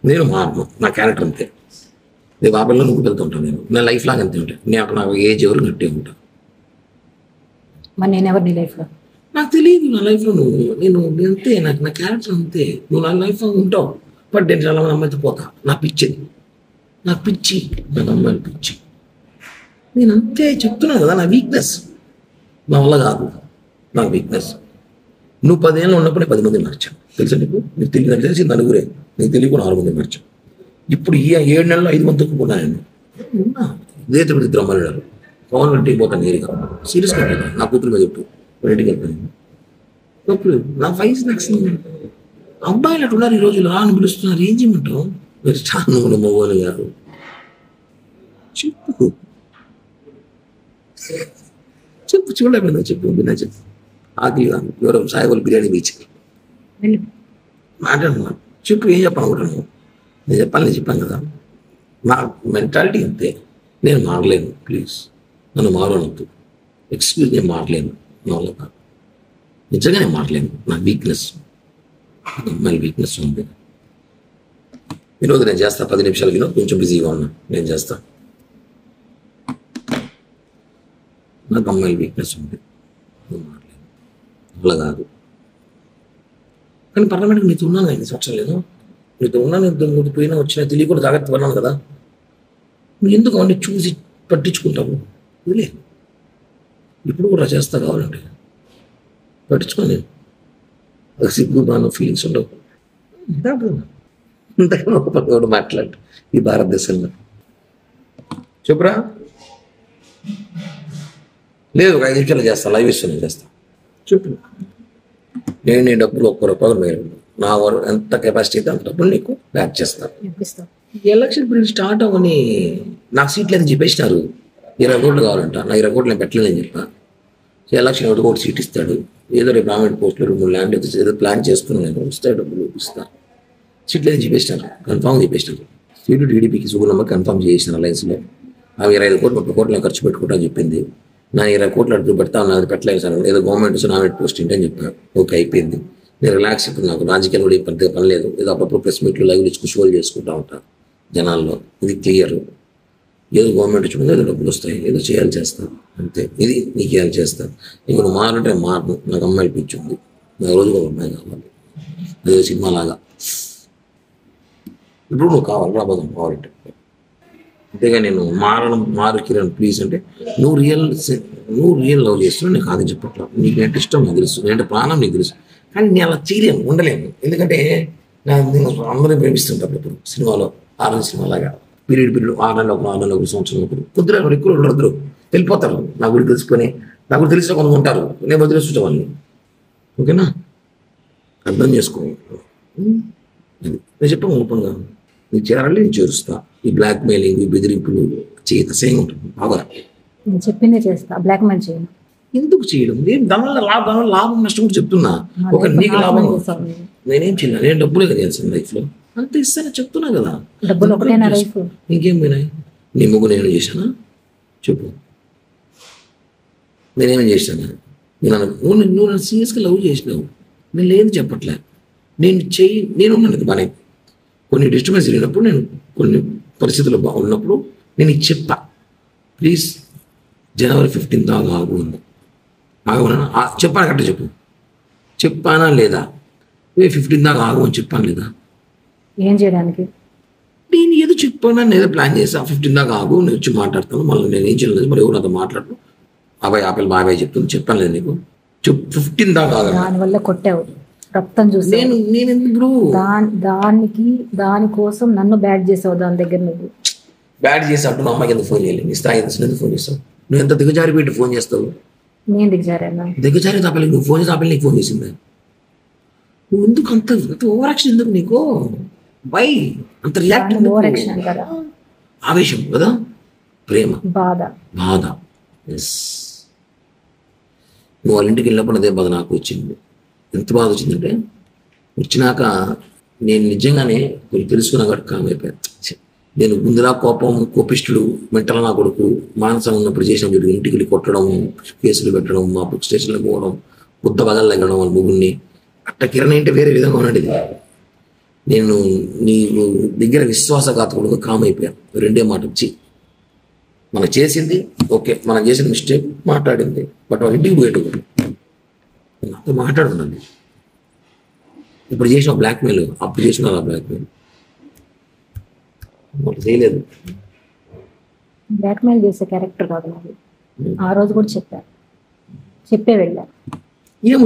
నేను మారను, నా క్యారెక్టర్ అంతే. రేపు ఆ పిల్లలు నువ్వు వెళ్తుంటాను, నేను లైఫ్ లాగా అంతే ఉంటాను. నాకు ఏజ్ ఎవరు గట్టిగా ఉంటాను. మరి నేను ఎవరు నీ లైఫ్లో? నాకు తెలియదు నా లైఫ్లో నేను అంతే, నాకు నా క్యారెక్టర్ అంతే. నువ్వు నా లైఫ్లో ఉంటావు, బట్ నేను చాలా మంది అమ్మాయితో పోతా. నాకు పిచ్చి నాకు అమ్మాయిలు పిచ్చి. నేను అంతే చెప్తున్నాను కదా, నా వీక్నెస్. నా వల్ల కాదు, నా వీక్నెస్. నువ్వు 10 ఏళ్ళు ఉన్నప్పుడు 10 మంది మార్చావు తెలుసా నీకు? నీకు తెలిసి నలుగురే, నీకు తెలియకుండా 6 మంది మార్చావు. ఇప్పుడు ఈ 7 నెలల్లో 5 మంది తక్కువ నేను ఇదే తిరుపతి ఇద్దరు అమ్మాయిలు ఉన్నారు. పవన్ ఇంటికి పోతాను నేరుగా, సీరియస్గా ఉంటాను. నా కూతురు మీద చెప్పు, ఇంటికి వెళ్తాను. నా వయసు నాకు అబ్బాయిలు అటు ఉన్నారు ఈ రోజులు, అని పిలుస్తున్నారు. ఏం చేయమంటావు? మీరు చాలా మగవాళ్ళు గారు చెప్పు చూడలేకపోయిందా? చెప్పు ఆకలి ఎవరో సాయిబాబు బిర్యానీ బీచ్ మాట్లాడుతున్నా. చెప్పు, ఏం చెప్పాలనుకుంటున్నాను? నేను చెప్పాను కదా, నా మెంటాలిటీ అంతే. నేను మారలేను, ప్లీజ్ నన్ను మారవద్దు. ఎక్స్క్యూజ్, నేను మారలేను, నా వల్ల కాదు. నిజంగా నేను మారలేను, నా వీక్నెస్. అమ్మాయి వీక్నెస్ ఉంది. ఈరోజు నేను చేస్తా 10 నిమిషాలు వినో, కొంచెం బిజీగా ఉన్నా, నేను చేస్తా. నాకు అమ్మాయి వీక్నెస్ ఉంది, నేను మారలేను, అలా కాదు. కానీ పార్లమెంట్కి నీతో ఉన్నాను 5 సంవత్సరాలు లేదు, నీతో ఉన్నాను. ఇంత పోయినా వచ్చినా తెలియకుండా జాగ్రత్త పడినాను కదా. నువ్వు ఎందుకు అవన్నీ చూసి పట్టించుకుంటావు? లేదు, ఇప్పుడు కూడా చేస్తా కావాలంటే పట్టించుకోను. నేను సిగ్గు బాగా ఫీలింగ్స్ ఉండవు. ఇంతకన్నా మాట్లాడు ఈ భారతదేశంలో. చెప్పురా. లేదు, ఒక 5 నిమిషాలు చేస్తాను, లైవ్ ఇస్తాను, చేస్తాను. చెప్పు. నేను డబ్బులు 1 రూపాయలు మీరు నా ఎంత కెపాసిటీ అయితే అంత డబ్బులు నీకు బ్యాక్ చేస్తాను. ఎలక్షన్ పీరియడ్ స్టార్ట్ అవ్వని నాకు సీట్లు అయితే చెప్పేసినారు. 20 కోట్లు కావాలంట. నా 20 కోట్లు నేను పెట్టలేదని చెప్పాను. ఎలక్షన్ 1 కోటి సీట్ ఇస్తాడు. ఏదో రేపు గవర్నమెంట్ పోస్టులు 2-3 ల్యాండ్ ఏదో ప్లాన్ చేసుకుని నేను ఇస్తాడు, డబ్బులు ఇస్తాను. సీట్లు అయితే చెప్పేసినారు, కన్ఫామ్ చెప్పేసినారు. సీటు టీడీపీకి సుగుణమ్మ కన్ఫామ్ చేసినారు అలయన్స్లో. అవి 25 కోట్లు 30 కోట్లు నేను ఖర్చు పెట్టుకుంటా చెప్పింది. నా 20 కోట్లు అడుగు పెడతా ఉన్నా, అది పెట్టలేదు సార్. ఏదో గవర్నమెంట్ నామినేట్ పోస్ట్ ఏంటని చెప్పాను. ఓకే, అయిపోయింది. నేను రిలాక్స్. ఇప్పుడు నాకు రాజకీయాలు కూడా పెద్దగా పని లేదు. ఏదో అప్పుడప్పుడు ప్రెస్ మీట్లు లైవ్లు ఇచ్చుకు షోలు చేసుకుంటా ఉంటాను జనాల్లో. ఇది క్లియర్. ఏదో గవర్నమెంట్ ఇచ్చుకుంటే ఏదో డబ్బులు వస్తాయి, ఏదో చేయాలి చేస్తాను అంతే. ఇది నీకు చేయాలి చేస్తాను. ఇంక నువ్వు మారంటే మారను. నాకు అమ్మాయి పిచ్చింది, నాకు రోజుగా అమ్మాయి కావాలి. అదే సినిమా లాగా. ఇప్పుడు నువ్వు కావాలి, రాబోదాం కావాలంటే. అంతేగా నేను మారు కిరణ్ ప్లీజ్ అంటే నువ్వు రియల్ లవ్ చేస్తున్నావు. నీకు అది చెప్పట్లా. నీకు ఎంత ఇష్టం నాకు తెలుసు, నేను ప్రాణం నీకు తెలుసు. కానీ నేను అలా చేయలేను, ఉండలేను. ఎందుకంటే నేను అందరినీ ప్రేమిస్తుంటా. ఇప్పుడు సినిమాలో ఆరెంజ్ సినిమా లాగా పీరియడ్ 6 నెలలు 6 నెలలు 1 సంవత్సరం కుదిరే ఎక్కువ ఉండరు, వెళ్ళిపోతారు. నా గురించి తెలుసుకొని, నా గురించి తెలిసిన కొంత ఉంటారు. నేను వదిలేస్తుంటా వాళ్ళని. ఓకేనా? అర్థం చేసుకో. నేను చెప్పాను ఓపెన్గా, నీకు చేరాలి, నేను చేరుస్తా. ఈ బ్లాక్ మెయిలింగ్, ఈ బెదిరింపులు చేయత సేమ్ ఉంటుంది. బాగా నేను చెప్పిందే చేస్తా, బ్లాక్ మెయిల్ చేయను. ఎందుకు చేయడం? దానివల్ల లాభం నష్టం కూడా చెప్తున్నా. ఒక నీకు లాభం నేనేం చేయను. నేను డబ్బులే చేయాల్సింది లైఫ్లో, అంత ఇస్తాను చెప్తున్నా కదా. డబ్బులు ఒకటేనా లైఫ్? నీకేం పోయినాయి? నీ ముగ్గు నేను చేశానా చెప్పు? నేనేమేం చేశాను? నువ్వు నన్ను సీరియస్గా లవ్ చేసినావు. నేను లేదు చెప్పట్లే. నేను ఉన్నాను బాగానే. కొన్ని డిస్టర్బెన్స్ జరిగినప్పుడు, నేను కొన్ని పరిస్థితులు బాగున్నప్పుడు నేను ఇది చెప్పా, ప్లీజ్ జనవరి 15 దాకా ఆగు ఉంది. ఆగమన్నా చెప్పాను కరెక్ట్ చెప్పు. చెప్పానా లేదా? 15 దాకా ఆగు అని చెప్పాను లేదా? ఏం చేయడానికి? నేను ఏదో చెప్పాను, నేను ఏదో ప్లాన్ చేసా. 15 దాకా ఆగు, నేను వచ్చి మాట్లాడతాను. మళ్ళీ నేను ఏం చేయలేదు. మరి ఎవరు నాతో మాట్లాడు, అబ్బాయి ఆపిల్ బాబాయ్ చెప్తుంది. చెప్పాను లేదు నీకు? 15 దాకా ఆగా. దానివల్ల కొట్టావు, రక్తం చూసి. నేను ఎందుకు దానికోసం నన్ను బ్యాడ్ చేసావు. దాని దగ్గర నువ్వు బ్యాడ్ చేసావు. నా అమ్మాయికి ఎందుకు ఫోన్ చేయాలి? నీ స్థాయి ఎందుకు ఫోన్ చేస్తావు? నువ్వు ఎంత దిగజారి పెట్టి ఫోన్ చేస్తావు? నేను దిగజారా? దిగజారి తాపలి నువ్వు ఫోన్ చేసి ఆపిల్ నీకు ఫోన్ చేసింది. నువ్వు ఎందుకు అంత ఓవర్ యాక్షన్? ఎందుకు నీకు? వై అంత రియాక్ట్? ఓవర్ యాక్షన్ అంటారా? ఆవేశం కదా, ప్రేమ, బాధ. ఎస్, నువ్వు వాళ్ళ ఇంటికి వెళ్ళినప్పుడు అదే బాధ నాకు వచ్చింది. ఎంత బాధ వచ్చిందంటే, వచ్చినాక నేను నిజంగానే కొంచెం తెలుసుకున్నా కాబట్టి కామ్ అయిపోయాను. నేను ముందులా కోపిష్టుడు, మెంటల్ నా కొడుకు మానసం ఉన్నప్పుడు చేసిన చూడు, ఇంటికి వెళ్ళి కొట్టడం, కేసులు పెట్టడం, మా బుక్ స్టేషన్లో పోవడం, బుద్ధ బగలు తగ్గడం వాళ్ళ ముగ్గురిని. అట్ట కిరణ్ అంటే వేరే విధంగా ఉన్నది. నేను నీ దగ్గర విశ్వాసఘాతకుడుగా కామ్ అయిపోయాను. రెండే మాట వచ్చి మనం చేసింది ఓకే, మనం చేసిన మిస్టేక్ మాట్లాడింది, బట్ వాళ్ళ ఇంటికి పోయేటప్పుడు నాతో మాట్లాడున్నాను. ఇప్పుడు చేసిన బ్లాక్మెయిల్, అప్పుడు చేసిన బ్లాక్మెయిల్ చేయలేదు. బ్లాక్మెయిల్ చేసే క్యారెక్టర్ కాదు నాది. ఆ రోజు కూడా చెప్పారు, చెప్పే వెళ్ళారు. ఏమో